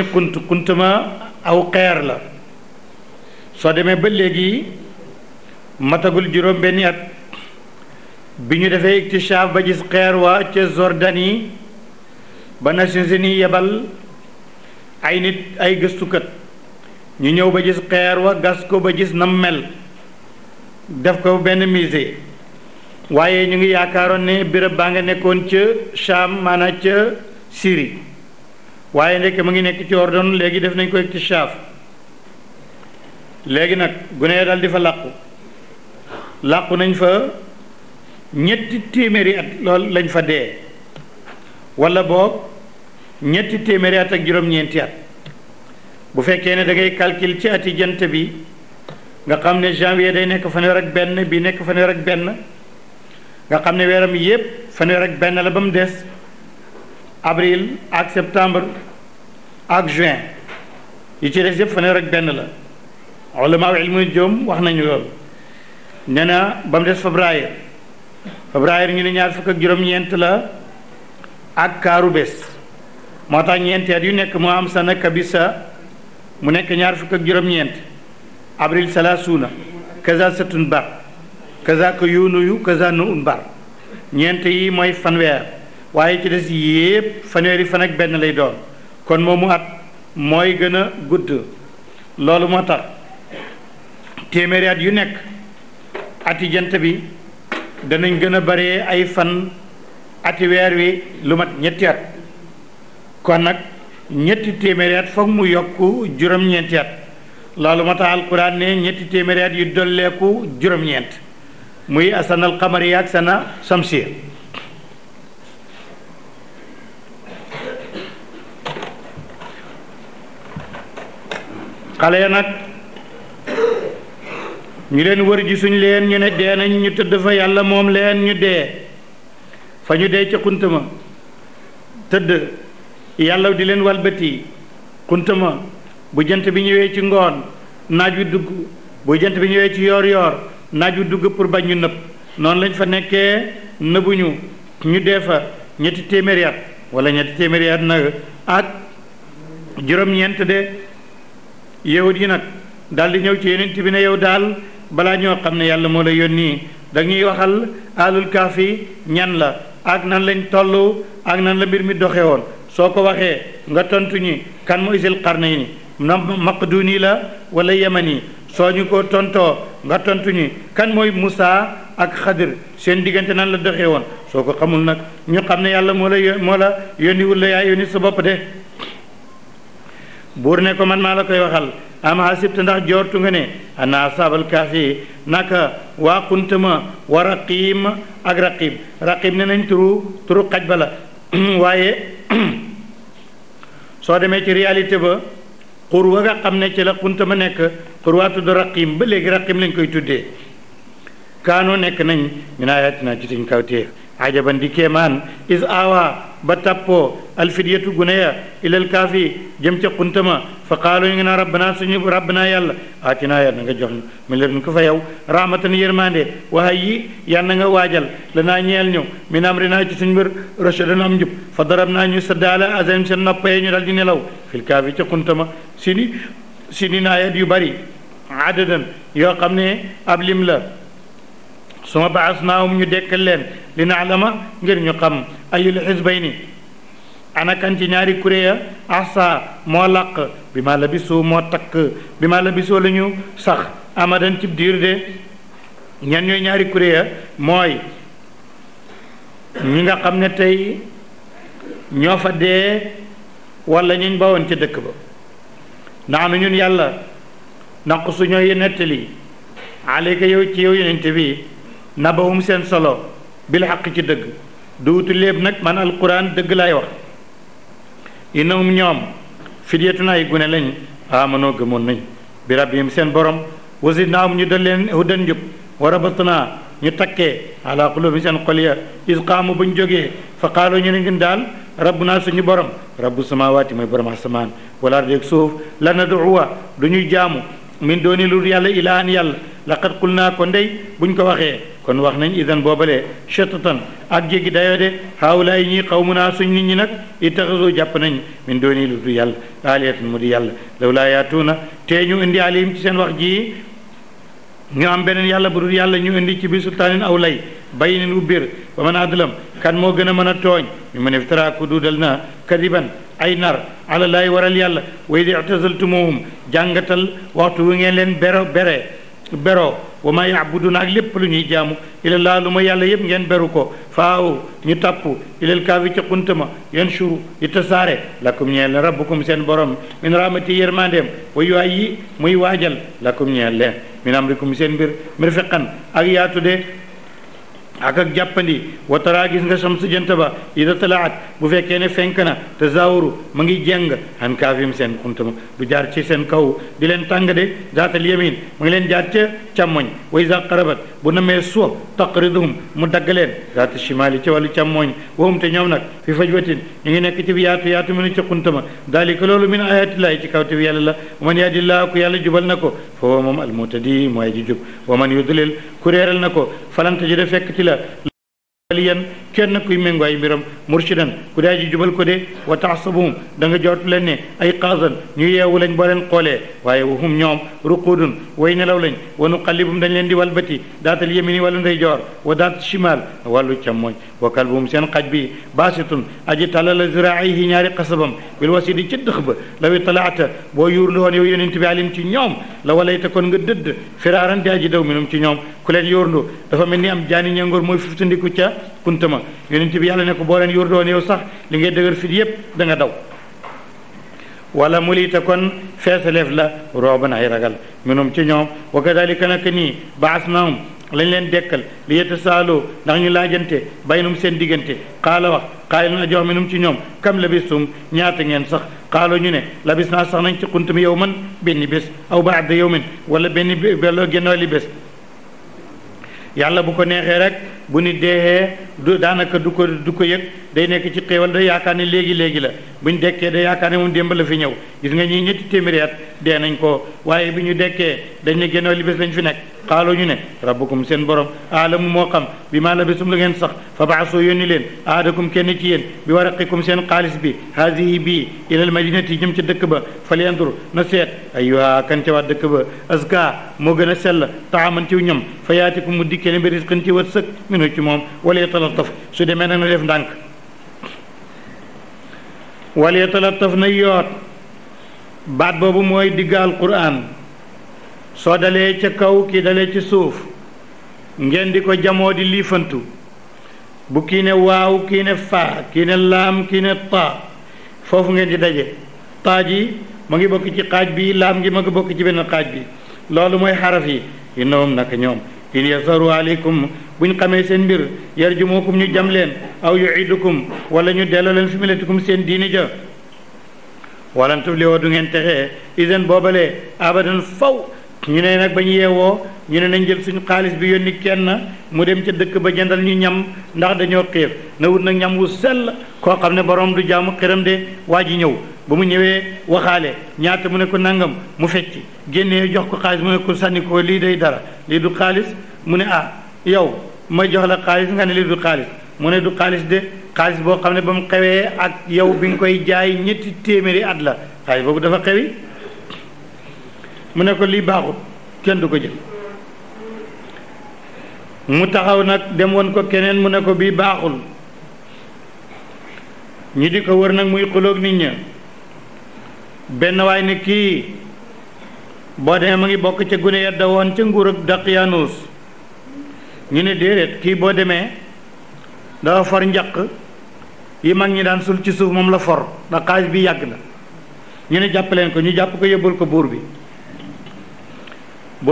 kuntuma aw xeer la soo demee ba léegi matagul juróom benni at bi ñu defee iktishaaf ba gis xeer wa ca Jordanie ba Nations Unies yebal ay nit ay gëstukat ñu ñëw ba gis xeer wa gas ko ba gis nam mel def ko benn musée waaye ñu ngi yaakaaroon ne béréb baa nga nekkoon ca Cham maanaam ca Syrie waaye ndekk mu ngi nekk ci Ordon léegi def nañ ko iktishaaf léegi nag gune dal di fa làqu nañ fa ñetti téeméeri at lool lañ fa dee wala boog ñetti téeméeri at ak juróom-ñeenti at bu fekkee ne da ngay calcul ci ati jant bi nga xam ne janvier day nekk fanweer ak benn bi nekk fanweer ak benn nga xam ne weeram yépp fanweer ak benn la ba mu des avril ak septembre ak juin yi ci des yépp fanweer ak benn la ulama ilmu jom wax nañu loolu nee na ba mu des février ñu ne ñaar fukk ak juróom-ñeent la ak kaaru bés moo tax ñeenti at yu nekk moo am sana kabisa mu nekk ñaar fukk ak juróom-ñeent avril salasuna kaza satun bar kaza ko yunuyu kaza nu un bar ñeent yi mooy fanweer waaye ci des yépp fanweeri fan ak benn lay doon kon moomu at mooy gën a gudd loolu moo tax téeméeri at yu nekk ati jant bi danañ gën a bare ay fan ati weer wi lu mat ñetti at kon nag ñetti téeméeri at foog mu yokk juróom-ñeenti at loolu moo tax alquran ne ñetti téeméeri at yu dolleeku juróom-ñeent muy asanal xamari ak sana samsiya xale ya nag ñu leen wër gisuñ leen ñu ne dee nañ ñu tëdd fa yàlla moom leen ñu dee fa ñu dee ca xuntama tëdd yàlla di leen walbati xuntama bu jant bi ñëwee ci ngoon naaj wi dugg bu jant bi ñëwee ci yoor yoor naaj wi dugg pour bañ ñu nëb noonu lañ fa nekkee nëbuñu ñu dee fa ñetti téeméeri at wala ñetti téeméeri at nag ak juróom-ñeent de yahud yi nag daal di ñëw ci yonent bi ne yow daal balaa ñoo xam ne yàlla moo la yónni dañuy waxal alul kaafi ñan la ak nan lañ toll ak nan la mbir mi doxe woon soo ko waxee nga tontu ñi kan mooy Zul Qarnayni na maqduni la wala yamani soo ñu ko tontoo nga tontu ñi kan mooy Musaa ak Xadir seen diggante nan la doxe woon soo ko xamul nag ñu xam ne yàlla moo la yónniwul la yaa yónni sa bopp de buur ne ko man maa la koy waxal am hasibta ndax joortu nga ne ana asaabal kaafi naka waa xuntama wa raqim ak raqib ne nañ turu xaj ba la waaye soo demee ci réalité ba xur wa nga xam ne ci la xuntama nekk xur waa tudd raqim ba léegi raqim lañ koy tuddee kaanoo nekk nañ min ayatina ci suñ kawtéef ajaban di kéemaan is awa ba tappoo alfidyatu gune ya ilal kaafi jëm ca xuntama fa qaalu ñu ngi naan rabbana yàlla aatinaa yàlla nga jox ñu mi leen ko fa yow rahmatan yërmande waxa yi yàlla nga waajal lanaa ñeel ñu min amrinaa ci suñ mbir rashadan am njub fa darab naa ñu saddaala azim seen noppee ñu dal di nelaw fil kaafi ca xuntama sini naayat yu bari adadan yoo xam ne ab lim la suma baasnaahum ñu dekkal leen li naalama ngir ñu xam ayul xisbayni ana kan ci ñaari kuréya ahsa moo làq bi ma labisu moo takk bi ma labisoo la ñu sax amadan cib diir de ñan ñooy ñaari kuréya mooy ñi nga xam ne tey ñoo fa dee wala ñuñ bawoon ca dëkk ba naanu ñun yàlla naq su ñooy nettali aleyka yow ci yow yenente bi nabahum seen solo bil xaq ci dëgg duutu léeb nag man alquran dëgg laay wax innahum ñoom fidyatun ay gune lañ amanoo gëmoon nañ bi rabbihim seen borom wasidnaahum ñu dal leen hudan njub wa rabatnaa ñu takkee ala qulubi seen xol ya is qaamu buñ jógee fa qaalu ñu ne ngeen daal rabbunaa suñu borom rabbu samawaati mooy borom asamaan wala ardi ak suuf la naduwa du ñuy jaamu min dooni lu yàlla ilahan yàlla laqad qulnaa ko ndey buñ ko waxee kon wax nañ idan boobalee chetatan ak jéggi dayoo de haawulaay ñii xawmunaa suñ nit ñi nag ittaxasu jàpp nañ min dooni lu du yàlla aalihatan mu di yàlla law laa yaatuuna tee ñu indi alayhim ci seen wax ji ñu am beneen yàlla bu dul yàlla ñu indi ci bi sultaanin aw lay bayinin ubbir wa man adlam kan moo gën a mën a tooñ mi man iftara ku duudal na kadiban ay nar ala laay waral yàlla way di i'tazaltumuhum jàngatal waxtu wu ngeen leen beroo wa ma yaabuduna ak lépp lu ñuy jaamu ilallah lu ma yàlla yëpp ngeen beru ko faaw ñu tapp ilal kaafi ci xuntama yanshuru yi tasaare lakum ñeel leen rabbukum seen borom min rahmati yërmandeem wa yu ay yi muy waajal lakum ñeel leen min amrikum seen mbir mirfiqan ak yaatu de ak jàppandi wa tara gis nga samsu jant ba ida talaat bu fekkee ne fenk na te zawru ma ngi jeng han kaafim seen xuntama du jaar ci seen kaw di leen tàng de zaatal yamin ma ngi leen jaar ca càmmoñ wa iza qarabat bu namee suuf taqriduhum mu dagg leen zaata shimali ci wàllu càmmoñ wahum te ñoom nag fi fajwatin ñu ngi nekk ci bi yaatu mu ne ci xuntama dalika loolu min ayatillahi ci kaw te bi yàlla la wa man yahdillah ku yàlla jubal na ko fa huwa moom almutadi mooy ji jub wa man yudlil ku réeral na ko falan tajida fekk ci la liyan kenn kuy méngoo ay mbiram murshidan ku daa ji jubal ko de wa taxsabuhum da nga jot leen ne ay qaasan ñu yeewu lañ boo leen xoolee waaye wahum ñoom ruqudun way nelaw lañ wa nuqallibum dañ leen di walbati daatal yamini wàllu ndeyjoor wa daat shimal wàllu càmmoñ wa kalbuhum seen xaj bi baasitun aji talala ziraayihi ñaari xasabam bil wasidi ci dëx ba lawi talaata boo yuurlu woon yow yonent bi alim ci ñoom la walayta kon nga dëdd firaaran di aji daw minum ci ñoom ku leen yóorlu dafa mel ni am jaani ñangoor mooy fuftandiku ca kuntama yonent bi yàlla ne ko boo leen yóor doon yow sax li ngay dëgër fit yépp da nga daw wala mulita kon feesaleef la rooban ay ragal minum ci ñoom wa kadalika nak nii baasnaahum lañ leen dekkal li yetasaaloo ndax ñu laajante baynum seen diggante xaala wax xaayil na jox minum ci ñoom kam labistum ñaata ngeen sax xaaloo ñu ne labis naa sax nañ ci xuntami yow man benn bés aw baada yawmin wala benn belloo génnooli bés yàlla bu ko neexee rek bu ni deexee du daanaka du ko yëg day nekk ci xéewal day yaakaar ne léegi la bu ñu dekkee day yaakaar ne moom démb la fi ñëw gis nga ñii ñetti téeméeri at dee nañ ko waaye bi ñu dekkee dañ ne génnoo li bés lañ fi nekk xaaloo ñu ne rabbukum seen borom aalamu moo xam bi maa labisum la ngeen sax fa baasoo yónni leen aadakum kenn ci yéen bi waraqikum seen xaalis bi haadihi bii ilal madinati jëm ca dëkk ba fal yandur na seet ayyuha kan ca waa dëkk ba azka moo gën a sell taaman ci ñoom fa yaatikum mu dikkee ne bi risqin ci wërsëg minu ci moom wala yatalattaf su demee nag na def ndànk wala yatalattaf na yoot baat boobu mooy digg alquran soo dalee ca kaw kii dalee ci suuf ngeen di ko jamoo di liifantu bu kii ne waaw kii ne faa kii ne laam kii ne taa foofu ngeen di daje taa ji ma ngi bokk ci xaaj bi laam gi ma ngi bokk ci benn xaaj bi loolu mooy xaraf yi innahum naka ñoom in yasaru aleykum buñ xamee seen mbir yarjumukum ñu jam leen aw yuidukum wala ñu delloo leen fi milatikum seen diini ja walan tuflihoo du ngeen texee isen boobalee abadan faw ñu ne nag ba ñu yeewoo ñu ne nañ jël suñu xaalis bi yónni kenn mu dem ca dëkk ba jëndal ñu ñam ndax dañoo xiif na wut nag ñam wu sell koo xam ne borom du jaamu xiram de waa ji ñëw ba mu ñëwee waxaale ñaata mu ne ko nangam mu fecc génnee jox ko xaalis mu ne ko sànni ko lii day dara lii du xaalis mu ne ah yow ma jox la xaalis nga ne lii du xaalis mu ne du xaalis de xaalis boo xam ne ba mu xewee ak yow bi nga koy jaay ñetti téeméeri at la xaalis boobu dafa xewi mu ne ko lii baaxut kenn du ko jël mu taxaw nag dem woon ko keneen mu ne ko bii baaxul ñu di ko wër nag muy xuloog nit ña benn waay ne kii boo demee ma ngi bokk ca gune yadda woon ca nguur ak Daqyaanus ñu ne déedéet kii boo demee dafa for njaq yi mag ñi daan sul ci suuf moom la for ndax xaalis bi yàgg na ñu ne jàpp leen ko ñu jàpp ko yóbbul ko buur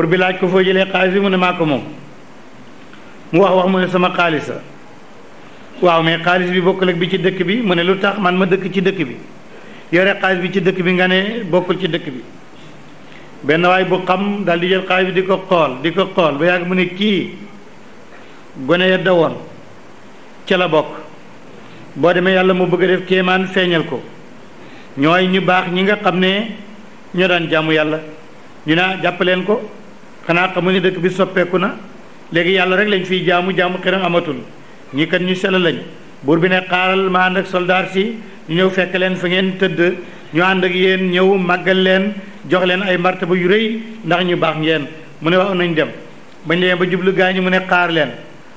bi laaj ko foo jëlee xaalis bi mu ne maa ko moom mu wax mu ne sama xaalis la waaw mais xaalis bi bokkul ak bi ci dëkk bi mu ne lu tax man ma dëkk ci dëkk bi yore xaalis bi ci dëkk bi nga ne bokkul ci dëkk bi benn waay bu xam daal di jël xaalis bi di ko xool ba yàgg mu ne kii gone ya dawoon ca la bokk boo demee yàlla mu bëgg a def kéemaan feeñal ko ñooy ñu baax ñi nga xam ne ñoo daan jaamu yàlla ñu naa jàpp leen ko xanaa xamu ni dëkk bi soppeeku na léegi yàlla rek lañ fiy jaamu xiram amatul ñi kat ñu sell lañ buur bi ne xaaral ma ànd ak soldaar si ñu ñëw fekk leen fa ngeen tëdd ñu ànd ak yéen ñëw màggal leen jox leen ay martaba yu rëy ndax ñu baax ngeen mu ne waaw nañ dem bañ demee ba jublu gaañu mu ne xaar leen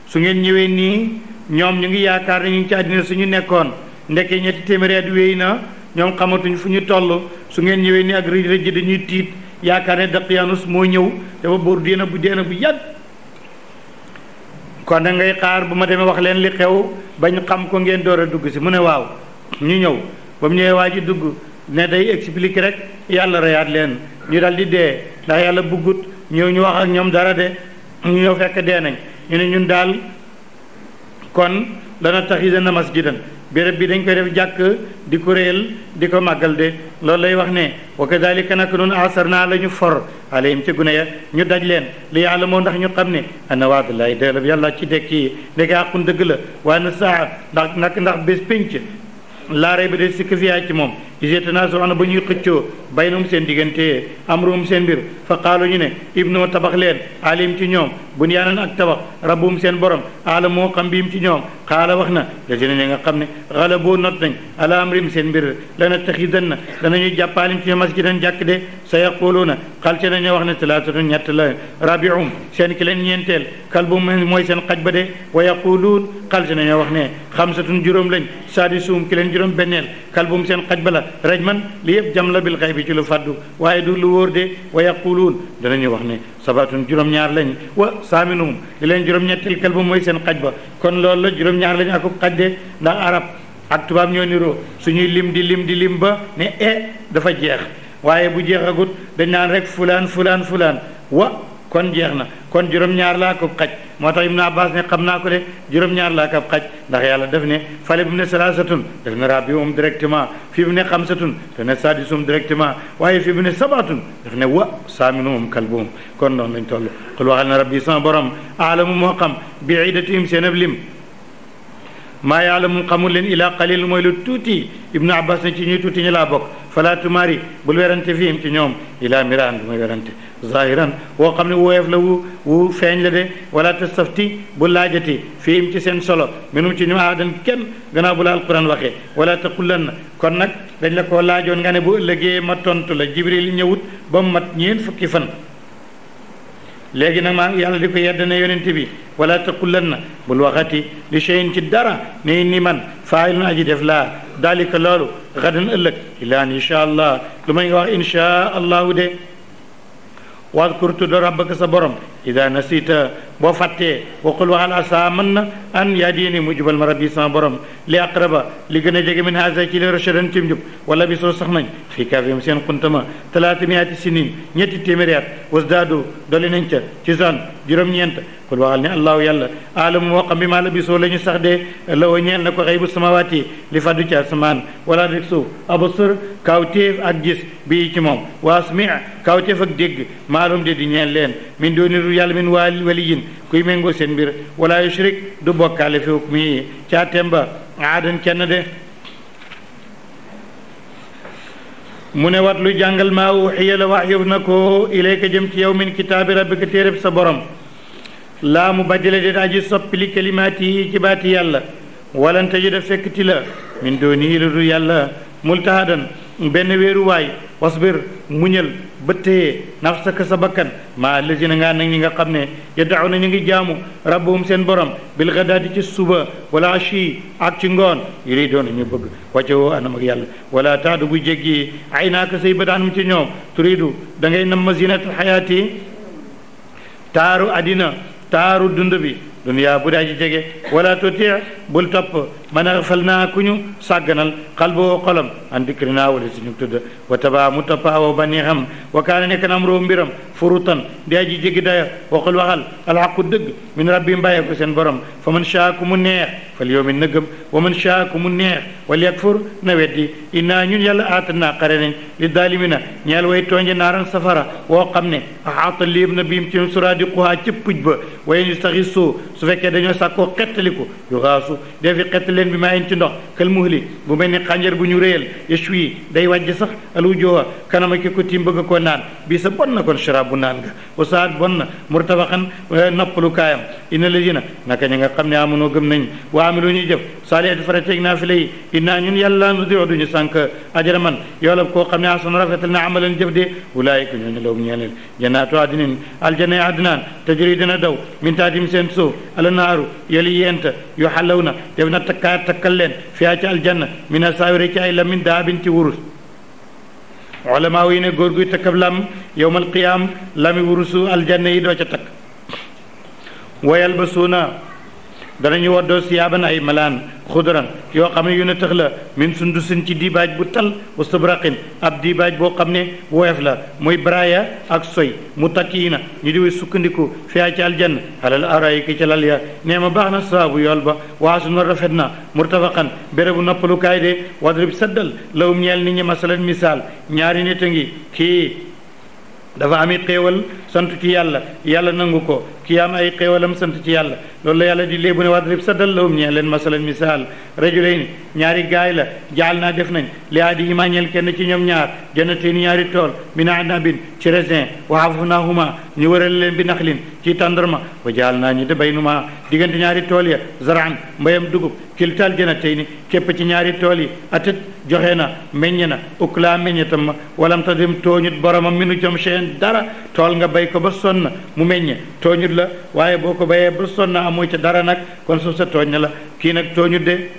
su ngeen ñëwee nii ñoom ñu ngi yaakaar ne ñu ngi ci àddina suñu nekkoon ndekkee 300 at wéy na ñoom xamatuñ fu ñu toll su ngeen ñëwee nii ak rëj rëj dañuy tiit yaakaar ne Daqyaanus moo ñëw dafa buur deena bu yàgg kon da ngay xaar bu ma demee wax leen li xew bañ xam ko ngeen door a dugg si mu ne waaw ñu ñëw ba mu ñëwee waa ji dugg ne day expliquer rek yàlla reyaat leen ñu dal di dee ndax yàlla buggut ñëw ñu wax ak ñoom dara de ñu ñëw fekk dee nañ ñu ne ñun daal kon dana taxisana masjidan béréb bi dañ koy def jàkk di ko réel di ko màggal de loolu lay wax ne wa kadalika nag noonu asar naa la ñu for alayhim ci gune ya ñu daj leen li yàlla moo ndax ñu xam ne ana waadulaay dëlab yàlla ci dekki ndeke àqun dëgg la waaye na saa ndax bés pénc laaray ba de sikk fiyaa ci moom isetanaasoona ba ñuy xëccoo baynum seen diggante amruhum seen mbir fa qaalu ñu ne ibnu tabax leen alim ci ñoom bunyaanan ak tabax rabbum seen borom aala moo xam biim ci ñoom xaala wax na la si ne nga xam ne xala boo not nañ ala amrim seen mbir lana taxidan na danañu jàppaalim ci masjidan jàkk de sa yaquluuna xal ci nañu wax ne talaatatu ñett la rabium seen ki leen ñeenteel kalbum mooy seen xaj ba de wa yaquluun xal ci nañu wax ne xamsatun juróom lañ saadisuum ki leen juróom benneel kalbum seen xaj ba la rajman li yëpp jam la bil xay bi ci lu faddu waaye du lu wóor de wa yaquluun danañu wax ne sabatun juróom-ñaar lañ wa saaminuhum li leen juróom-ñetteel kalbu mooy seen xaj ba kon loolu la juróom-ñaar lañ akub xaj de ndax arab ak tubaab ñoo niroo suñuy lim di lim ba ne dafa jeex waaye bu jeexagut dañ naan rek fulaan wa kon jeex na kon juróom-ñaar laa ko xaj moo tax Ibn Abbas ne xam naa ko de juróom-ñaar laa ko xaj ndax yàlla def ne fale bu ne salaasatun def ne rabium directement fii bu ne xamsatun def ne sadisum directement waaye fii bu ne sabatun def ne wa saaminuhum kalbuhum kon noonu lañ toll xul waxal na rabbi sama borom aalamu moo xam bi idatihim seen ab lim maa yaalamu xamul leen ila qalil mooy lu tuuti Ibn Abbas ne ci ñuy tuuti ñu laa bokk fala tumaari bul werante fiim ci ñoom ila miraan du muy werante zahiran woo xam ne woyof la wu feeñ la de wala tastafti bu laajati fiim ci seen solo minum ci ñu aadan kenn gannaaw bu la alquran waxee wala taqullan na kon nag dañ la koo laajoon nga ne bu ëllëgee ma tontu la jibril ñëwut ba mu mat ñeent fukki fan léegi nag maa ngi yàlla di ko yedd ne yonent bi wala taqullan na bul waxati li cheyin ci dara ne ni man faayilun aji def laa dalika loolu gadan ëllëg illa an insha allah lu may nga wax insha allahu de wadkur tudd rabbaka sa borom ida nasita boo fàttee waqul waxal asa mën na an yaa diini mu jubal ma rabbi sama borom li aqraba li gën a jege min hasa ci li rashadan ci njub wala bi soo sax nañ fii kaafihim seen xuntama 300 sinin ñetti téeméeri at wasdaadu doli nañ ca ci zone juróom-ñeent kul waxal ne allahu yàlla aalamu moo xam bi maa la bisoo la ñu sax de la wa ñeel na ko xëy bu samawaati li faddu ci asamaan wala rek suuf abasur kawtéef ak gis bii ci moom wa asmi kawtéef ak dégg maalum de di ñeel leen min dooni ru yàlla min waliyin kuy méngoo seen mbir wala yushrik du bokkaale fi hukmi ca temba aadan kenn de mu ne wat lu jàngal maa uxiya la wax yóbbu na ko ilayka jëm ci yow min kitaabi rabbika téereb sa borom laa mu baddale de aji soppi li kalimaati yi ci baati yàlla walante ji da fekkti la min dooni lu du yàlla multahadan benn wéeruwaay wasbir muñal bëttee nafsaka sa bakkan maa lazina ngaa nag ñi nga xam ne yaddaw na ñu ngi jaamu rabbahum seen borom bil gadaati ci suba wala ashi ak ci ngoon yuri doon ñu bëgg wàcce woo anam ak yàlla wala taadu bu jéggi ay naaka say badaanum ci ñoom turidu da ngay nam zinatal xayaati taaru adina taaru dund bi duniyaa bu daa ji jege wala tuti bul topp man axfal naa ku ñu sàgganal xalboo xolam an dikrina wala suñu tudd wa tabaa mu topp awa bànneexam wa kaana nekk na am roo mbiram furutan di aji jéggi daya waxul waxal alxaqu dëgg min rabbi mbàyyee ko seen borom fa man shaa ku mu neex fal yawmin na gëm wa man shaa ku mu neex wal yakfur na weddi innaa ñun yàlla aatan naa xare nañ li daalimina ñeel way tooñe naaran safara woo xam ne axaata léeb na biim ci suraadiquhaa ci puj ba wayen yastaxisu su fekkee dañoo sàkkoo xettaliku yu xaasu dee fi xettali leen bi maa ci ndox kal muhli bu mel ni xànjar bu ñu réyal yashwi day wàjj sax alwujuha kanama ki ko tiim bëgg koo naan bii sa bon na kon sharaab bu naan nga wasaat bon na murtafaxan noppalu kaayam inna ladina naka ña nga xam ne amunoo gëm nañ wa amilu ñuy jëf saalihaati farateeg naa fi lay innaa ñun yàlla nu diu duñu sànq ajra man yoolab koo xam ne asana rafetal na amalan jëf de ulaayika ñooñu lawum ñeeneen jannaatu adnin aljanna adnaan tajri dina daw min taatim seen suuf alanaaru yali yenta yu xalaw na def na takkal leen fiyaa ci aljanna min asaawiri ci ay la min daabin ci wurus ulama yi ne góor guy takkab lam yowmal qiyaam lami wurusu aljanna yi doo ca takk wayal ba suuna danañu waddoo siyaaban ay malaan xudran yoo xam ne yu ne tëx la min sundusin ci diibaaj bu tal wa sabraqin ab diibaaj boo xam ne woyof la muy braya ak soy mu takki na ñu di sukkandiku fiyaa ci aljanna alal arayika ci lal ya nee ma baax na saabu yool ba waasu na rafet na murtafaqan bérébu noppalukaay de wadrib saddal lawum ñeel nit ñi masalan misaal ñaari nit a ngi kii dafa ami xéewal sant ci yàlla yàlla nangu ko kii am ay xéewalam sant ci yàlla loolu la yàlla di léebu ne wadrib saddal lawum ñeel leen masalan misaal rajulayni ñaari gaay la jaal naa def nañ li aadihima ñeel kenn ci ñoom ñaar jannateeni ñaari tool min anabin ci raisin wa hafafnahuma ñu wëral leen bi naxlin ci tàndarma wa jaal naa ñu de baynuma diggante ñaari tool ya zaraan mbayam dugub kiltal jannatayni képp ci ñaari tool yi atat joxe na meññ na uklaa meññetam ma walam tadim tooñut boromam minu jom cheen dara tool nga bay ko ba sonn mu meññe tooñut la waaye boo ko bayee ba sonn amoo ca dara nag kon suuf sa tooñ na la kii nag tooñut de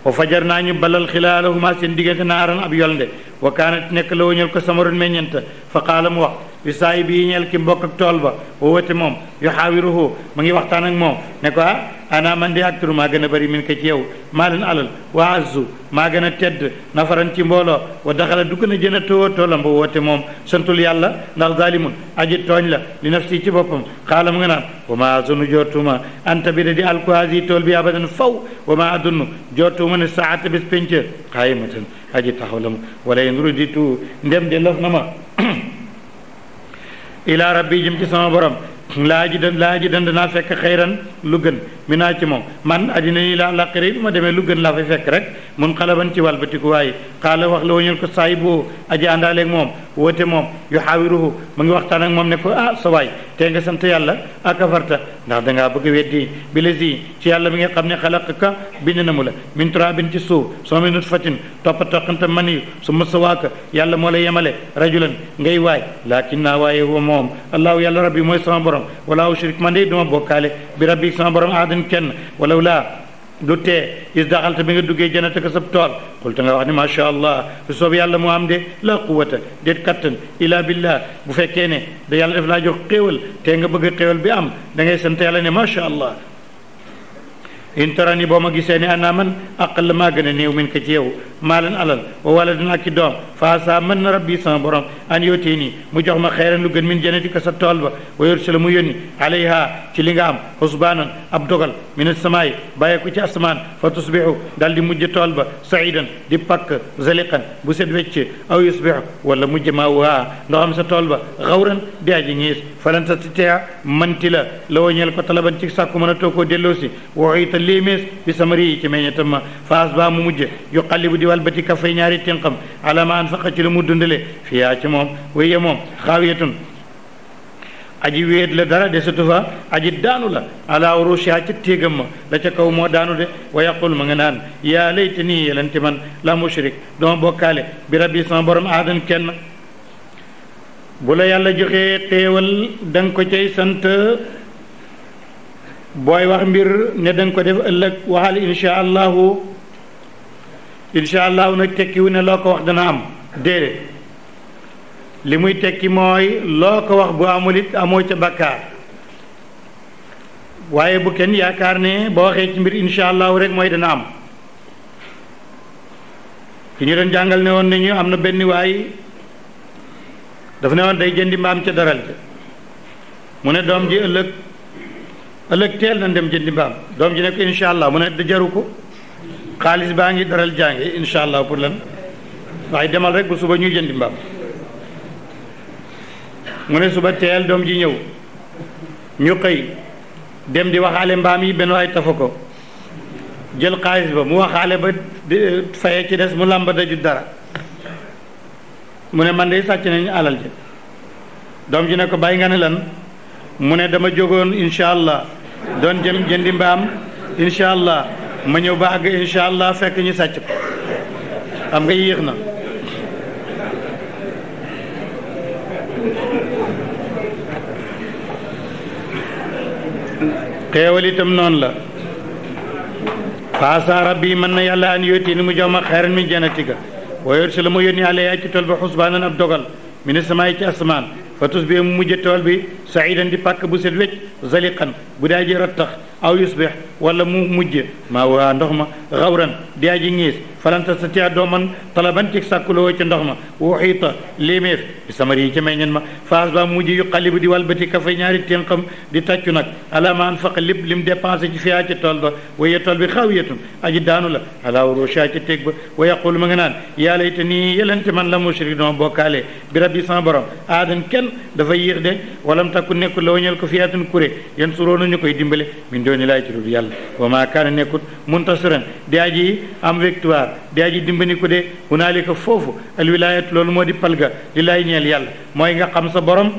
wa fajar naa ñu balal xilaalahuma seen diggante naaran ab yolnde wa kaanat nekk la woñal ko samarun meññenta fa qaala mu wax bi saay bi ñeel ki mbokk ak tool ba woote moom yu xaawiruhu ma ngi waxtaan ak moom ne ko ana man di aktaru maa gën a bëri min ko ci yow maa leen alal wa azzu maa gën a tedd nafaran ci mbooloo wa daxala dugg na jën a toolam ba woote moom santul yàlla ndax zalimun aji tooñ la li nafsi ci boppam xaala mu nga naan wa ma azunnu jootuma anta bi da di alkuhaasi tool bi abadan faw wa ma adunnu jootuma ne saata bés penc qaayimatan aji taxaw la mu wala in ruditu ndem de lof na ma ila rabbi jëm ci sama borom laa ji dan danaa fekk xayran lu gën mi naa ci moom man addina nii la laqiri bi ma demee lu gën laa fay fekk rek mun xalaban ci wàlbatiku waaye xaala wax la wañul ko saay boo aji àndaaleeg moom woote moom yu xaawiruhu ma ngi waxtaan ak moom ne ko sa waay tey nga sant yàlla akafarta ndax dangaa bëgg a weddi bi la ci yàlla mi nga xam ne xalaq ka bind na mu la min turabin ci suuf soo mi nutfatin toppa toqante man yu su ma sawaaka yàlla moo la yemale rajulan ngay waay laakin naa waaye wa moom allahu yàlla rabbi mooy sama borom wala ushrik man de duma bokkaale bi rabbi sama borom aadan kenn walaw laa du tee is daxalta bi nga duggee janata ka sab tool xulta nga wax ne macha allah su soob yàlla mu am de la quwata déet kattan illa billah bu fekkee ne da yàlla def laa jox xéewal te nga bëgg xéewal bi am da ngay sant yàlla ne macha allah in tarani boo ma gisee ne ana man aqal maa gën a néew min ko ci yow maalan alal wa waladan ak ki doom faasa mën na rabbi sama borom an yootee nii mu jox ma xeeran lu gën min janati ko sa tool ba wa yursila mu yónni alayha ci li nga am xusbaanan ab dogal min asamaay bàyyee ko ci asamaan fa tusbihu dal di mujj tool ba saidan di pakk zaliqan bu set wecc aw yusbihu wala mujj maa waa ndoxam sa tool ba xawran di aji ñiis falan tastatia manti la la wañeel ko talaban ci sàkku mën a too koo delloosi waxita liimees bi samari yi ci meññetam ma faas ba mu mujj yu qallibu di walbati kafay ñaari tinqam ala ma anfaqa ci lu mu dundale fiyaa ci moom wéye moom xaawiyatun aji wéet la dara desatu fa aji daanu la ala urushiha ca téegam ma la ca kaw moo daanu de wa yaqul ma nga naan yaa layta nii yelante man la mushrik dama bokkaale bi rabbi sama borom aadan kenn bu la yàlla joxee xéewal da nga ko cay sant booy wax mbir ne da nga ko def ëllëg waxal insha allahu nag tekkiwu ne loo ko wax dana am déedéet li muy tekki mooy loo ko wax bu amul it amoo ca bakkaar waaye bu kenn yaakaar ne boo waxee ci mbir insha allahu rek mooy dana am ki ñu doon jàngal ne woon nañu am na benn waay dafa ne woon day jëndi mbaam ca daral ja mu ne doom ji ëllëg teel na dem jëndi mbaam doom ji ne ko insha allah mu ne da jaru ko xaalis baa ngi daral jànge insha allah pour lan waaye demal rek bu suba ñuy jëndi mbaam mu ne suba teel doom ji ñëw ñu xëy dem di waxaale mbaam yi benn waay tafa ko jël xaalis ba mu waxaale ba faye ci des mu làmba daju dara mu ne man de sàcc nañu alal ji doom ji ne ko bàyyi nga ne lan mu ne dama jógoon incha allah doon jëm jëndi mbaam incha allah ma ñëw ba àgg incha allah fekk ñu sàcc ko xam nga yéex na xéewal itam noonu la faasa rabbi mën na yàlla an yóoti ni mu jox ma xayran min jannatika wa yursila mu yónni alayha ci tool ba xusbaanan ab dogal min as-samaa'i ci asamaan fa tusbiha mu mujj tool bi saidan di pàkk bu set wecc zaliqan bu daa ji rattax aw yusbih wala mu mujj maa waa ndox ma xawran di aji ngiis falan tastatia dooman talaban ci sàkkuloo ci ndox ma wuxiita limeef bi samar yi ci meññen ma faas ba mujj yu xalibu di walbati ka fay ñaari ténqam di tàccu nag ala ma anfaqa lépp lim dépensé ci fiyaa ci tool ba waye tool bi xawiyatun aji daanu la ala urusha ci teg ba wa yaqul ma nga naan yaa layta nii yelente man la mushrik doon bokkaale bi rabbi sama borom aadan kenn dafa yéex de walam takku nekkul la wañal ko fiyaatun kuré yan suroonu ñu koy dimbale min dooni laay ci dul yàlla wa ma kaana nekkut muntasiran di aji am victoire di aji dimbani ko de hunaalika foofu alwilayat loolu moo di palga li laay ñeel yàlla mooy nga xam sa borom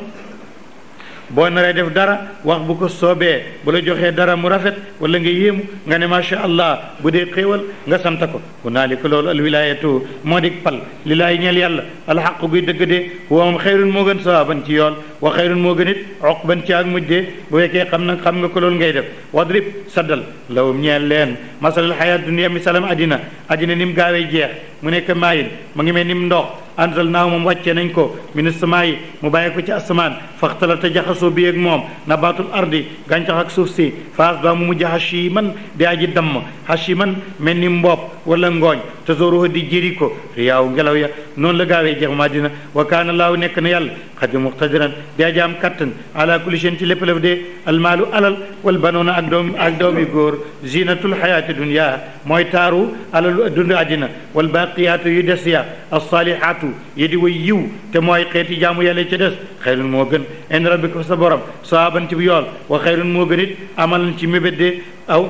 boo naree def dara wax bu ko soobee bu la joxee dara mu rafet wala nga yéemu nga ne macha allah bu dee xéewal nga sant ko hunaalika loolu alwilayatu moo di pal li laay ñeel yàlla alxaq guy dëgg de huwa moom xayrun moo gën sawaban ci yool wa xayrun moo gën it uqban ci ak mujj de bu fekkee xam nga ko loolu ngay def wadrib saddal lawum ñeel leen masalal xayaat dunia misalam addina ni mu gaawee jeex mu nekk maayin mu ngi mel ni mu ndox anzal naaw moom wàccee nañ ko min as-samaa'i mu bàyyi ko ci asamaan faxtalata jaxasoo bi ak moom nabaatul ardi gàncax ak suuf si faas ba mu mujj hashiman di aji damm hashiman mel ni mboob wala ngooñ te zoruha di jëri ko riyaaw ngelaw ya noonu la gaawee jeex ma dina wa kaana laahu nekk na yàlla xadi muqtadiran di aji am kattan ala kulli shay'in ci lépp la de almaalu alal wal banoona ak doomi góor zinatul xayaati dunya mooy taaru alalu dund àddina wal baaqiyaatu yu des ya as-saalihaatu yi di way yiw te mooy xeeti jaamu yàlla ci des xayrun moo gën in rabbika sa borom sawaaban ci bu yool wa xayrun moo gën it amalan ci mébét de aw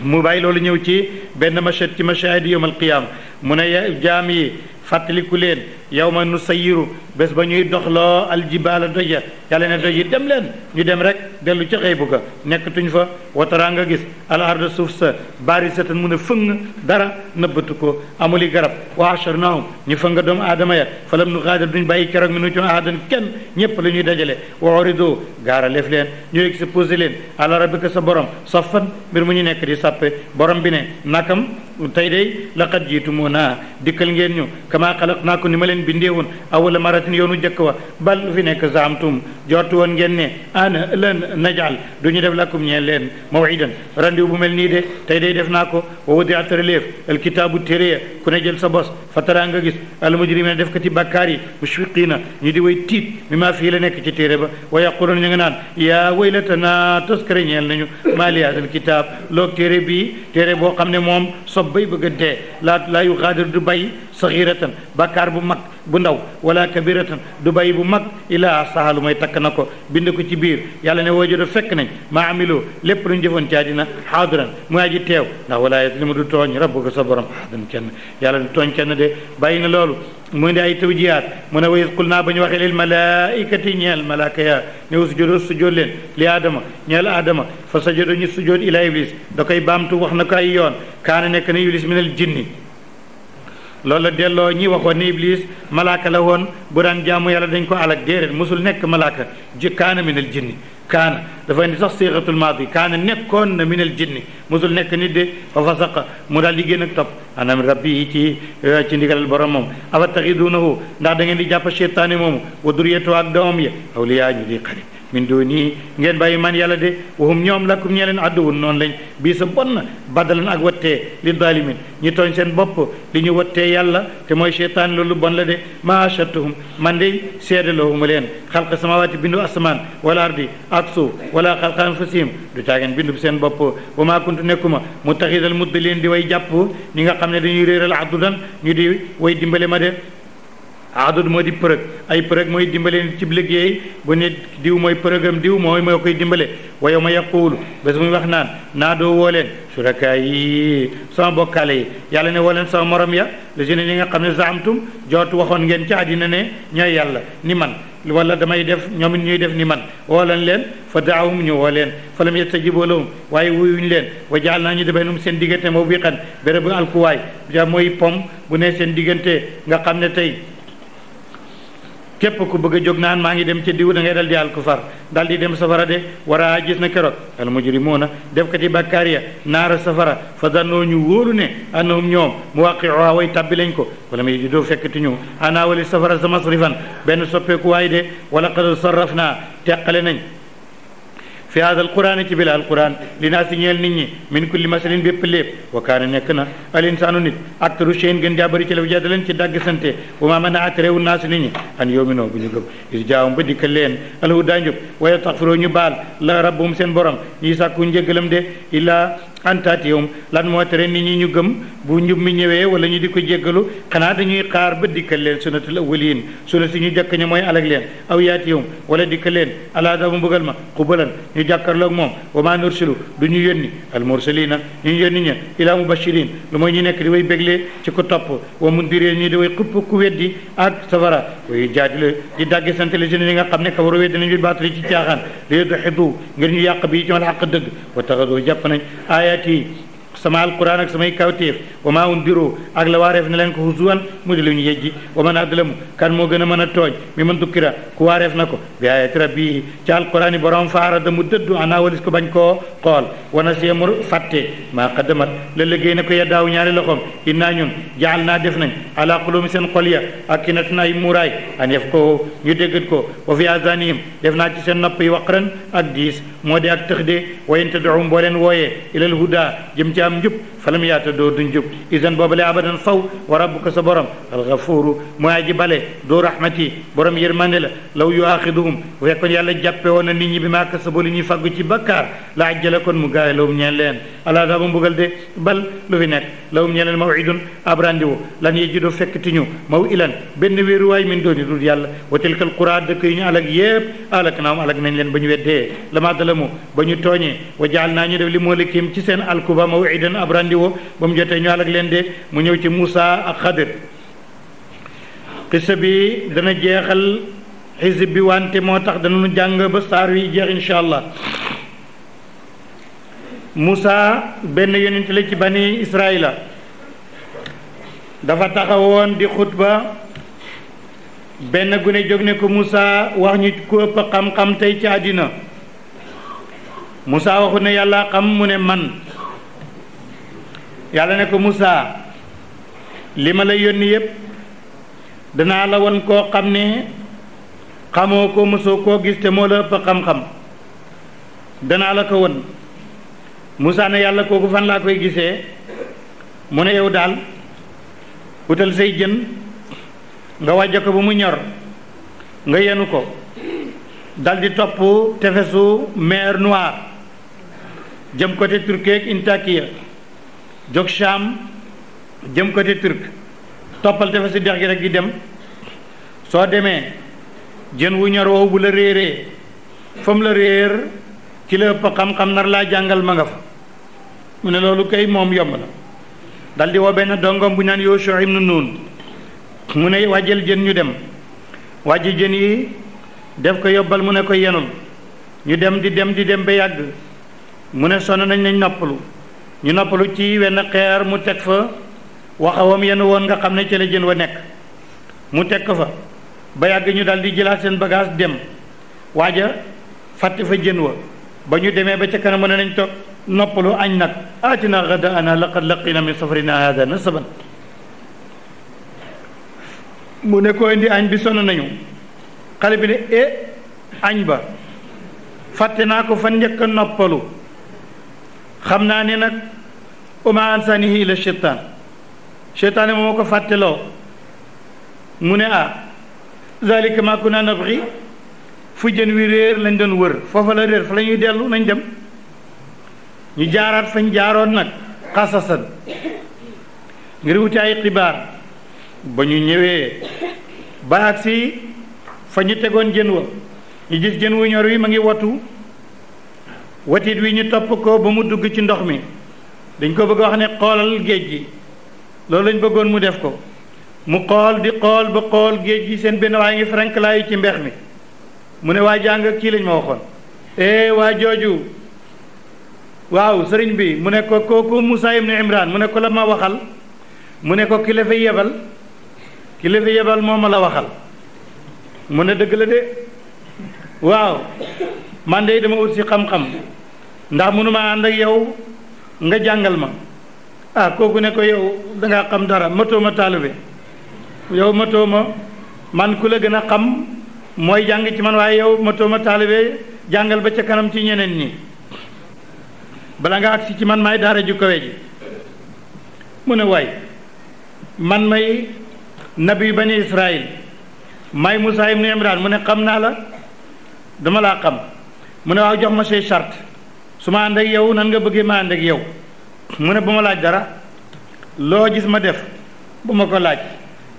mu bàyyi loolu ñëw ci benn mashhad ci mashaahid yawm al-qiyaama mu ne jaam yi fàttaliku leen yawma nusayiru bés ba ñuy doxloo aljibaala doja yàlla ne doj yi dem leen ñu dem rek dellu ci xëy bu ga nekkatuñ fa wataraa nga gis al arda suuf sa barisatan mun a fëng dara nëbbatu ko amuli garab wa asharnahum ñu fënga doomu aadama ya falam nu xaadir duñ bàyyi keroog mi nu ci aadan kenn ñépp la ñuy dajale wa orido gaara lef leen ñu exposé leen ala rabbika sa borom saffan mbir mu ñu nekk di sàppe borom bi ne nakam tey day laqad jiitumuna dikkal ngeen ñu kama xalaqnaakum ni ma leen bindee woon awala maratin yoonu jëkk wa bal fi nekk zaamtum jortu woon ngeen ne ana lan najal du ñu def lakum ñeel leen mawidan randiw bu mel nii de tey day def naa ko wa wadi'a tëraleef alkitaabu téere ku ne jël sa bos fatara nga gis almujrimina def kati bàkkaar yi mushfiqiina ñu di way tiit mi maa fii la nekk ci téere ba wa yaquluuna ñu nga naan yaa waylatana taskare ñeel nañu maa li haadal kitaab loog téere bii téere boo xam ne moom sob bay bëgg a dee laa yuxaadiru du bàyyi saxiratan bàkkaar bu mag bu ndaw wala kabiratan du bàyyi bu mag ilaa sahalu may takk na ko bind ko ci biir yàlla ne wajado fekk nañ maa amiloo lépp lu ñu jëfoon ci àddina xaadiran mu aji teew ndax wala yaslimu du tooñ rabbuka sa borom ahadan kenn yàlla du tooñ kenn de bàyyi na loolu mu indi ay tawjihaat mu ne wa iz qulnaa ba ñu waxee lil malaikati ñeel malaaka ya ne usjudu sujjóot leen li aadama ñeel aadama fa sajado ñu sujjóot ila iblis da koy baamtu wax na ko ay yoon kaana nekk na iblis minal jinni loolu la delloo ñi waxoon ni iblis malaaka la woon bu daan jaamu yàlla dañ ko alak déedéet musul nekk malaaka ji kaana minal jinni kaana dafa indi sax siixatul maadi kaana nekkoon na minal jinni musul nekk nit de fa fasaqa mu daal di génn ak topp anam rabbi yi ci ndigalal borom moom afa taxiduunahu ndax da ngeen di jàpp cheytaani moomu wa duriyatu ak doomam ya awliyaa ñu di xarit min duni ngeen bàyyi man yàlla de waxum ñoom lakum ñee leen àdduwun noonu lañ bii sa bon badalan ak wattee li zalimin ñi tooñ seen bopp li ñu wattee yàlla te mooy cheytaan loolu bon la de ma ashatuhum man de seedaloowuma leen xalqa samawaati bindu asamaan wala ardi ak suuf wala xalqa anfusihim du caageen bindu seen bopp wa maa kuntu nekkuma mu taxidal muddaliin di way jàpp ñi nga xam ne dañuy réeral addudan ñu di way dimbale ma de adud moo di përëg ay përëg mooy dimbale nit ci liggéey bu nit diw mooy përëgam diw moo koy dimbale wa yawma yaqulu bés muy wax naan naa doo woo leen suraka yi sama bokkaale yi yàlla ne woo leen sama morom ya la si ne ñi nga xam ne zaamtum jootu waxoon ngeen ci àddina ne ñooy yàlla ni man wala damay def ñoom it ñuy def ni man woo leen fa daawum ñu woo leen fa lam yastajibu lahum waaye wuyuñ leen wa jaal naa ñu debenum seen diggante moo biqan béréb bu alkuwaay ja mooy pom bu ne seen diggante nga xam ne tey képp ku bëgg a jóg naan maa ngi dem ca diw da ngay dal di àl ku far dal di dem safara de wara gis na keroog al mujrimuuna def kati bàkkaar ya naara safara fa dannoo ñu wóolu ne annahum ñoom mu waqiuha way tabbi lañ ko wala may di doo fekkati ñu ana wali safara sa masrifan benn soppeeku waay de wala qad sarraf naa teqale nañ fi hada alquran ci bila alquran li naa si ñeel nit ñi min kulli masalin bépp lépp wa kaana nekk na al insaanu nit aktaru cheyin gën jaa bëri ci law jada leen ci dagg sante wa ma mën a atréewu naa si nit ñi an yoominoo bu ñu gëm is jaawum ba dikkal leen alhuda njub waya taxfiroo ñu baal la rabbum seen borom ñi sàkku njëggalam de illaa antatiyum lan moo tere nit ñi ñu gëm bu njub mi ñëwee wala ñu di ko jéggalu xanaa dañuy xaar ba dikkal leen sunnatul awwalin sunna si ñu jëkk ña mooy alag leen aw yaatiyum wala dikkal leen alaa dabu mbugal ma xubalan ñu jàkkarloog moom wa ma nursilu du ñu yónni al mursalina ñu yónni ña ilaa mubashirin lu mooy ñu nekk di way béglee ci ko topp wa mundirin ñi di way xupp ku weddi ak safara way jaadile di dagge sante li si ñi nga xam ne kafaru weddi nañu baatali ci caaxaan li yudhidu ngir ñu yàq bi ci mal xaq dëgg wa taxadoo jàpp nañ sama alquran ak samay kawtéef wa maa undiru ak la waareef ne leen ko huzuwan mu di lu ñu yejji wa man adlamu kan moo gën a mën a tooñ mi man dukkira ku waareef na ko bi ayati rabbi ci alquran yi borom faara da mu dëddu ana walis ko bañ koo xool wana sie mu fàtte maa qaddamat la liggéey na ko yeddaaw ñaari loxoom innaa ñun jaal naa def nañ ala qulumi seen xol ya ak kinatan ay muuraay an yaf ko ñu déggat ko wa fi azanihim def naa ci seen nopp yi waqran ak diis moo di ak tëx de wayen tad'um boo leen wooyee ilal huda jëm ci am njub falam yaata doo duñ jub isan boobale abadan faw wa rabbuka sa borom alxafuru mooy aji bale doo rahmati borom yërmande la law yuaxiduhum bu fekkoon yàlla jàppe woon na nit ñi bi maa kasabu li ñuy faggu ci bakkaar la ajjala kon mu gaay lawum ñeen leen ala daaba mbugal de bal lu fi nekk lawum ñeen leen mawidun ab randiwu lan yejido fekkti ñu maw ilan benn wéeruwaay min dooni dul yàlla wa tilkal qura dëkk yi ñu alag yépp alak naam alag nañ leen ba ñu weddee lama dalamu ba ñu tooñee wa jaal naa ñu def li moolikим ci seen alkuba mawidan ab randiwo ba mu jotee ñu alag leen de mu ñëw ci Moussa ak Xadir xisa bi dana jeexal xisib bi wante moo tax danañu jàng ba saar wi jeex insha allah Moussa benn yonent la ci bani Israila dafa taxawoon di xutba benn gune jóg ne ko Moussa wax ñu ku ëpp xam-xam tey ci àddina Moussa waxu ne yàlla xam mu ne man yàlla ne ko Moussa li ma la yónni yépp danaa la won koo xam ne xamoo ko mosoo koo gis te moo la ëpp xam-xam danaa la ko won Moussa ne yàlla kooku fan laa koy gisee mu ne yow daal wutal say jën nga wàjja ko ba mu ñor nga yenu ko dal di topp tefesu mer Noire jëm côté Turquie ak Intakiya jóg Sham jëm côté turc toppal tefesu dex gi rek di dem soo demee jën wu ñor woowu bu la réeree fa mu la réer ki la ëpp xam-xam nar laa jàngal ma nga fa mu ne loolu kay moom yomb na dal di woo benn dongom bu ñaan Yooshua ibnu Nuun mu ne wàjjal jën ñu dem wàjji jën yi def ko yóbbal mu ne ko yenul ñu dem di dem ba yàgg mu ne sonn nañ noppalu ñu noppalu ci wenn xeer mu teg fa waxawam yenn woon nga xam ne ci la jën wa nekk mu teg ko fa ba yàgg ñu dal di jëlaat seen bagage dem waaja fàtte fa jën wa ba ñu demee ba ca kanam mu ne nañ toog noppalu añ nag aatina ghadaana laqad laqina min safarina hada nasaban mu ne ko indi añ bi sonn nañu xale bi ne añ ba fàtte naa ko fan njëkk a noppalu xam naa ne nag uma ansanihi ila shaytaan shaytaan moo ko fàtteloo mu ne zalika ma kunna nabghi fu jën wi réer lañ doon wër foofa la réer fa la ñuy dellu nañ dem ñu jaaraat fañ jaaroon nag xasasan ngir wuti ay xibaar ba ñu ñëwee ba agsi fa ñu tegoon jën wa ñu gis jën wu ñor wi ma ngi watu watit wi ñu topp ko ba mu dugg ci ndox mi dañ ko bëgg wax ne xoolal géej gi loolu lañ bëggoon mu def ko mu xool di xool ba xool géej gi seen benn waay ngi franklaayu ci mbeex mi mu ne waa jàng kii lañ ma waxoon waa jooju waaw sëriñ bi mu ne ko kooku Moussa ibn Imran mu ne ko la ma waxal mu ne ko ki la fa yebal moo ma la waxal mu ne dëgg la de waaw man de dama ut si xam-xam ndax mënuma ànd ak yow nga jàngal ma kooku ne ko yow dangaa xam dara matoo ma taalibe yow matoo ma man ku la gën a xam mooy jàng ci man waaye yow matoo ma taalibe jàngal ba ca kanam ci ñeneen ñi bala nga agsi ci man maay daara ju kawe ji mu ne waay man may nabi bani Israil may Moussa ibn Imran mu ne xam naa la dama laa xam mu ne waaw jox ma say charte su ma ànd ak yow nan nga bëggee ma ànd ak yow mu ne bu ma laaj dara loo gis ma def bu ma ko laaj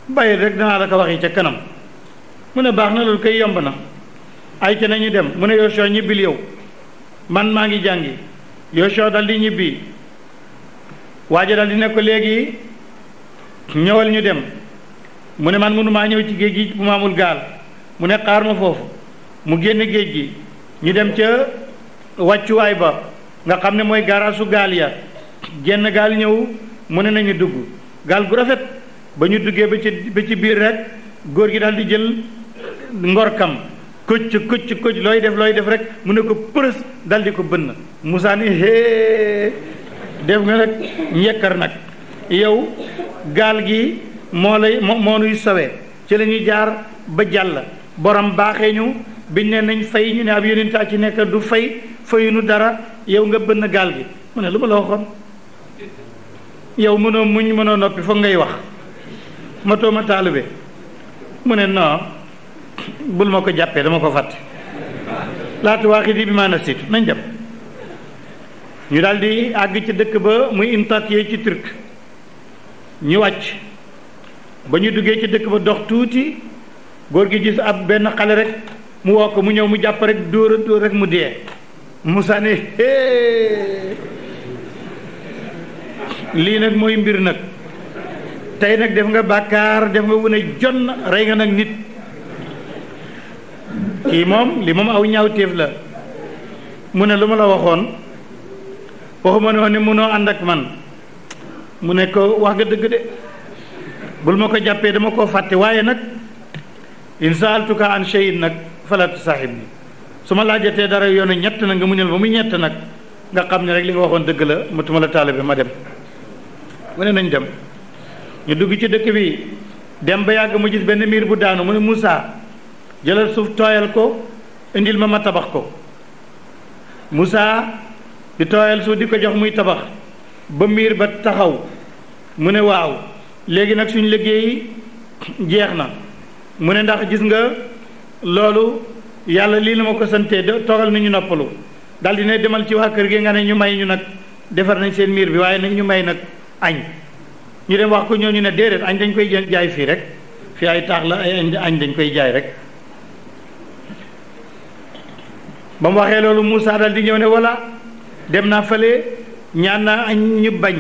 bàyyi rek danaa la ko waxi ca kanam mu ne baax na loolu koy yomb na ay ca nañu dem mu ne Yoshua ñibbil yow man maa ngi jàngi Yoshua dal di ñibbi waaja dal di ne ko léegi ñëwal ñu dem mu ne man mënumaa ñëw ci géej gi bu ma amul gaal mu ne xaar ma foofu mu génn géej gi ñu dem ca wàccuwaay ba nga xam ne mooy gaaraasu gaal ya genn gaal ñëw mu ne nañu dugg gaal gu rafet ba ñu duggee ba ci biir rek góor gi daal di jël ngorkam këcc looy def rek mu ne ko përës dal di ko bënn Moussa ni hee def nga nag njekkar nag yow gaal gi moo nuy sowee ci la ñuy jaar ba jàll borom baaxee ñu biñ ne nañ fay ñu ne ab yonentaa ci nekk du fayunu dara yow nga bënn gaal gi mu ne lu ma la waxoon yow mënoo muñ mënoo noppi foog ngay wax matoo ma taalibe mu ne non bul ma ko jàppee dama ko fàtte laatu waaxidi bi maa nasiitu nañ dem ñu daal di àgg ci dëkk ba muy Intakiya ci turc ñu wàcc ba ñu duggee ci dëkk ba dox tuuti góor gi gis ab benn xale rek mu woo ko mu ñëw mu jàpp rek dóor rek mu dee Moussa ne lii nag mooy mbir nag tey nag def nga bàkkaar def nga wune jonn rey nga nag nit kii moom li moom aw ñaawteef la mu ne lu ma la waxoon waxuma ne woon ne mënoo ànd ak man mu ne ko wax nga dëgg de bul ma ko jàppee dama koo fàtte waaye nag in saaltuka an shay'in nag fala tusahibni su ma laajatee dara yoonu ñett na nga muñal ba muy ñett nag nga xam ne rek li nga waxoon dëgg la matuma la taalibe ma dem mu ne nañ dem ñu dugg ci dëkk bi dem ba yàgg mu gis benn miir bu daanu mu ne Moussa jëlal suuf tooyal ko indil ma tabax ko Moussa di tooyal suuf di ko jox muy tabax ba miir ba taxaw mu ne waaw léegi nag suñu liggéey jeex na mu ne ndax gis nga loolu yàlla lii la ma ko santee toogal nañu noppalu daal di ne demal ci waa kër gi nga ne ñu may ñu nag defar nañ seen miir bi waaye nañ ñu may nag añ ñu dem wax ko ñooñu ne déedéet añ dañ koy jaay fii rek fii ay taax la ay añ dañ koy jaay rek ba mu waxee loolu Moussa dal di ñëw ne walla dem naa fële ñaan naa añ ñu bañ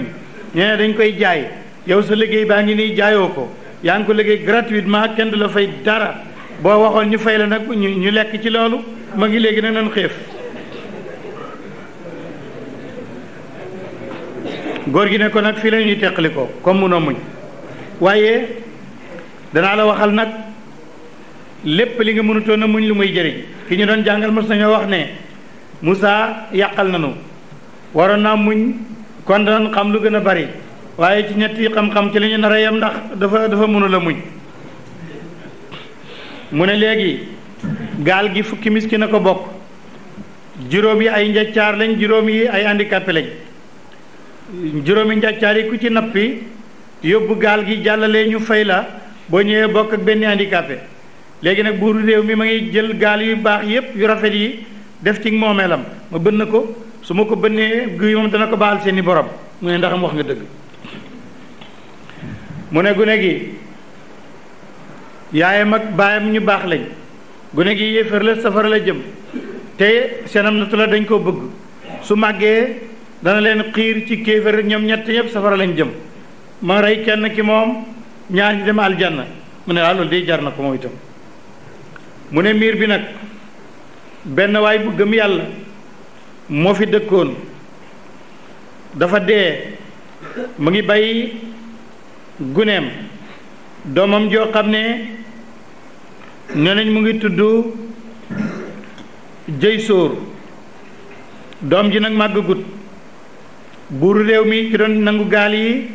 ñee ne dañ koy jaay yow sa liggéey baa ngi nii jaayoo ko yaa ngi ko liggéey gratuitement kenn du la fay dara boo waxoon ñu fay la nag ñu lekk ci loolu ma ngi léegi nag nañ xiif góor gi ne ko nag fii la ñuy teqali ko comme munoo muñ waaye danaa la waxal nag lépp li nga mënutoon a muñ lu muy jëriñ ki ñu doon jàngal mos nañoo wax ne Moussa yàqal nañu waroon naa muñ kon danañ xam lu gën a bari waaye ci ñetti xam-xam ci la ñu nar a yem ndax dafa mënul a muñ mu ne léegi gaal gi fukki miskin a ko bokk juróom yi ay njaccaar lañ juróom yi ay handicapé lañ juróomi njaccaar yi ku ci nappi yóbbu gaal gi jàllalee ñu fay la boo ñëwee bokk ak benn handicapé léegi nag buuru réew mi ma ngi jël gaal yu baax yépp yu rafet yi def ci moomeelam ma bënn ko su ma ko bënnee guy moom dana ko baal seeni borom mu ne ndax wax nga dëgg mu ne gune gi yaayam ak baayam ñu baax lañ gune gi yéefar la safara la jëm te seenam natu la dañ koo bëgg su màggee dana leen xiir ci kéefar ñoom ñett ñëpp safara lañ jëm ma rey kenn ki moom ñaar ñi dem aljanna mu ne loolu day jar na ko moom itam mu ne miir bi nag benn waay bu gëm yàlla moo fi dëkkoon dafa dee mu ngi bàyyi guneem doomam joo xam ne nee nañ mu ngi tudd jëy sóor doom ji nag màggagut buuru réew mi ki doon nangu gaal yi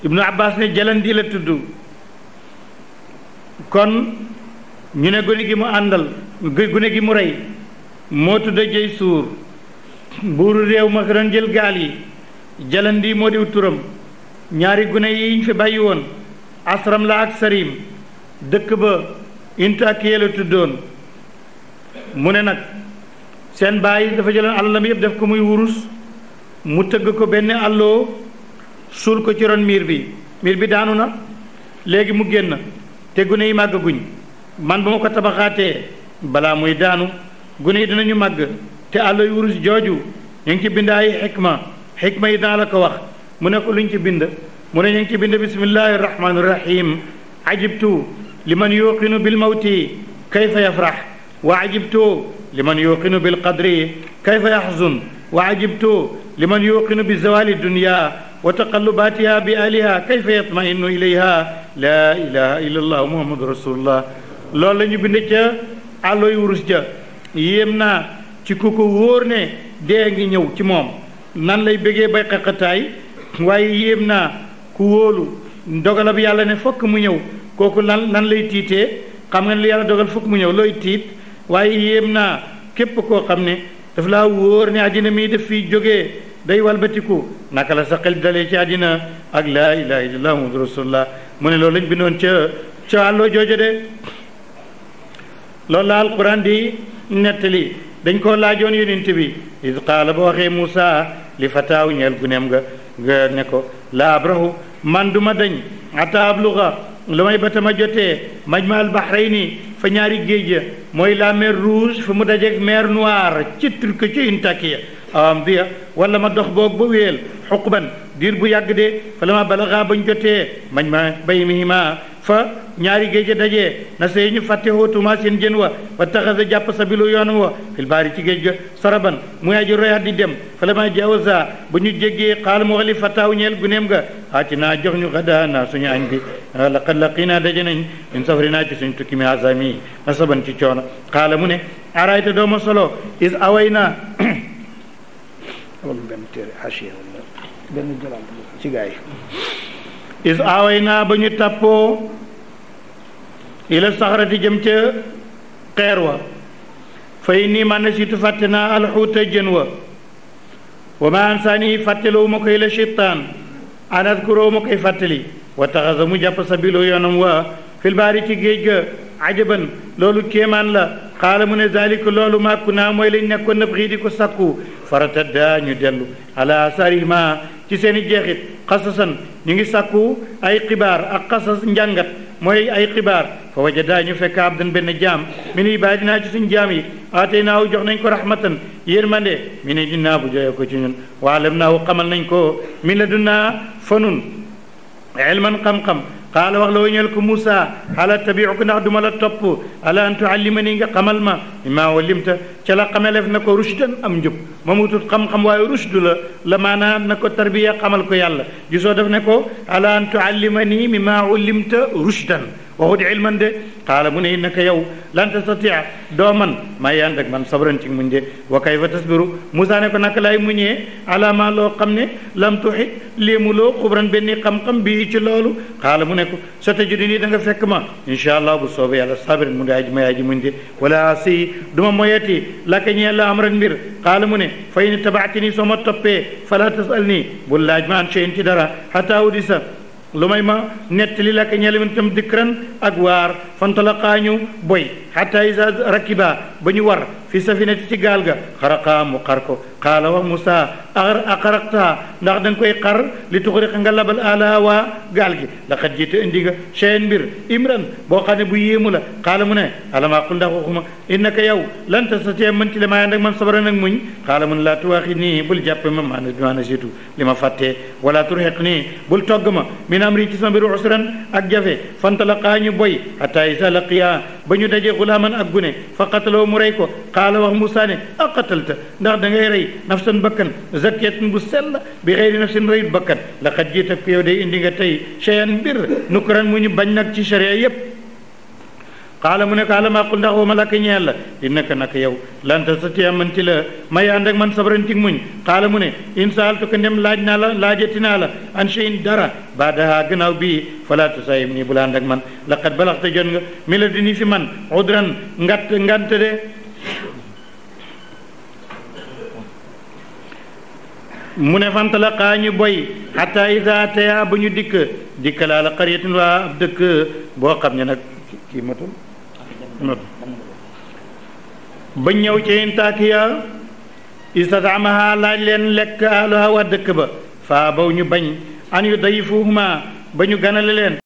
ibnu abbas ne jalandi la tudd kon ñu ne gune gi mu àndal gune gi mu rey moo tudd jëy suur buuru réew ma ko doon jël gaal yi jalandi moo diw turam ñaari gune yi ñu fi bàyyi woon asram la ak sarim dëkk ba intakiye la tuddoon mu ne nag seen baay dafa jëloon alalam yëpp def ko muy wurus mu tëgg ko benn àlloo suul ko ci ron miir bi daanu na léegi mu génn te gune yi màggaguñ man ba ma ko tabaxaatee balaa muy daanu gune yi dinañu màgg te àllooy wurus jooju ñu ngi ci bind ay xikma yi dana la ko wax mu ne ko luñ ci bind mu ne ñu ngi ci bind bismillahi rahmani rahim ajibtu liman yuqinu bil mawti kayfa yafrax wa ajibtu liman yuqinu bil qadri kayfa yaxzun wa ajibtu liman yuqinu bi zawali dunya wa taqallubatiha bi aliha kayfa yatmainu ilayha la ilaha illa allah muhammadu rasulullah loolu la ñu bind ca àllooy wurus ja yéem naa ci ku ko wóor ne dee ngi ñëw ci moom nan lay bëggee bay xaqataay waaye yéem naa ku wóolu dogalab yàlla ne fokk mu ñëw kooku nan lay tiitee xam nga ne li yàlla dogal fokk mu ñëw looy tiit waaye yéem naa képp koo xam ne daf laa wóor ne àddina mii daf fiy jógee day walbatiku naka la sa xel dalee ci àddina ak laa ilaha illallah muhammadu rasulullah mu ne loolu lañ bindoon ca àlloo joojo de loolu la alquran di nettali dañ koo laajoon yonent bi id qaala ba waxee Muusa li fataaw ñeel guneem nga ne ko la abrahu man duma dañ ata abluga lu may ba tama jotee majma al bahrayni fa ñaari géej ya mooy la mer rouge fa mu dajeeg mer noire ci turc ci intakiya awam diya wala ma dox boog ba wéel xuqban diir bu yàgg de fa la ma balaga bañ jotee majma bay mihima fa ñaari géej a dajee na sey ñu fàtte hootuma seen jën wa taxasa jàpp sabilu yoonam wa fil baari ci géej ga saraban muy aji royaat di dem fa la ma jawaza bu ñu jéggee xaal mu waxali fataaw ñeel guneem ga aati naa jox ñu xadaa naa suñu añ bi laqad laqinaa daje nañ min safari naa ci suñu tukki mi asami nasaban ci coono xaala mu ne arayta dooma solo is away naa benn téere hachiya benn jalaal ci gaay is away naa ba ñu tàppoo ila saxarati jëm ca xeer wa fay nii man na siitu fàtte naa alxuuta jën wa ma ansaani fàtteloo ma koy la cheytaan an adkuroo ma koy fàttali wa taxasa mu jàpp sabilu yoonam wa fil baari ci géej ga ajaban loolu kéemaan la xaala mu ne zalika loolu màkku naa mooy lañ nekkoon nëb xii di ko sakku faratadda ñu dellu ala sarihima ci seen i jeexit xasasan ñu ngi sakku ay xibaar ak xasas njàngat mooy ay xibaar fa wajada ñu fekk abdan benn jaam min ibaadinaa ci suñ jaam yi aatay naaw jox nañ ko rahmatan yërmande mi ne dinaa bu joye ko ci ñun waalam naaw xamal nañ ko min la dunaa fa nun ilman xam-xam qaala wax la wañeel ko Moussa ala tabiuka ndax duma la topp ala an tuallimani nga xamal ma mimma wallimta ca la xamelef na ko rushdan am njub ma mutut xam-xam waaye rushdu la maanaam na ko tarbiya xamal ko yàlla gisoo def ne ko ala an tuallimani mimma wallimta rushdan waxut ilman de qaala mu ne innaka yow lan tastatia doo man maa yànd ak man sabran ci muñ de wa kayfa tasbiru Moussa ne ko naka laay muñee ala ma loo xam ne lam tuxit léemuloo xubran benn xam-xam bii ci loolu qaala mu ne ko sa tajiduni da nga fekk ma insha allah bu soobee yàlla sabirin mu di aji may aji muñ de wala si duma moyeti laka ñeel la amran mbir qaala mu ne fa in tabaatini soo ma toppee fala tasal nii bul laaj ma an cheyin ci dara xata udisa lu may ma nettali la ka ñeel min dikran ak waar fantalaqaa ñu boy xata isa rakiba ba ñu war fi safinati ci gaal ga xaraqaa mu xar ko qaala wax Musa aqaraqtaa ndax da nga koy xar li tuxriqa nga labal ala waa gaal gi laqad jiite indi nga cheyen mbir imran boo xam ne bu yéemu la qaala mu ne alam aqul ndax waxuma innaka yow lan tastatee mën ci le maa ànd ak man sabara nag muñ qaala mu ne laa tuwaaxi nii bul jàppe ma maana situ li ma fàttee wala turxiq nii bul togg ma min amri ci sama mbiru usran ak jafe fantalaqaa ñu boy hatta isa laqiya ba ñu daje xulaaman ak gune fa qataloo mu rey ko qaala wax Musa ne aqatalta ndax da ngay rey nafsan bakkan zakiyatan bu sell bi xeyri nafsin reyut bakkan laqad jiita ko yow day indi nga tey cheyan mbir nukran mu ñu bañ nag ci sharia yépp qaala mu ne ko alam aqul ndax wama laka ñeel la innaka naka yow lan tastati'a man ci la may ànd ak man sabran ci muñ qaala mu ne in saaltuka ndem laaj naa la laajati naa la an shay'in dara baadaha gannaaw bii fala tusayim nii bu la ànd ak man laqad balaxta jot nga mi la dini fi man udran ngant de mu ne fantalaqaa ñu boy hatta iza ataya ba ñu dikk laa la qaryatin waa ab dëkk boo xam ne nag kii matul ba ñëw ci Intaakiya istataamaha laaj leen lekk ahluha waa dëkk ba faa baw ñu bañ an yu dayifuhuma ba ñu ganale leen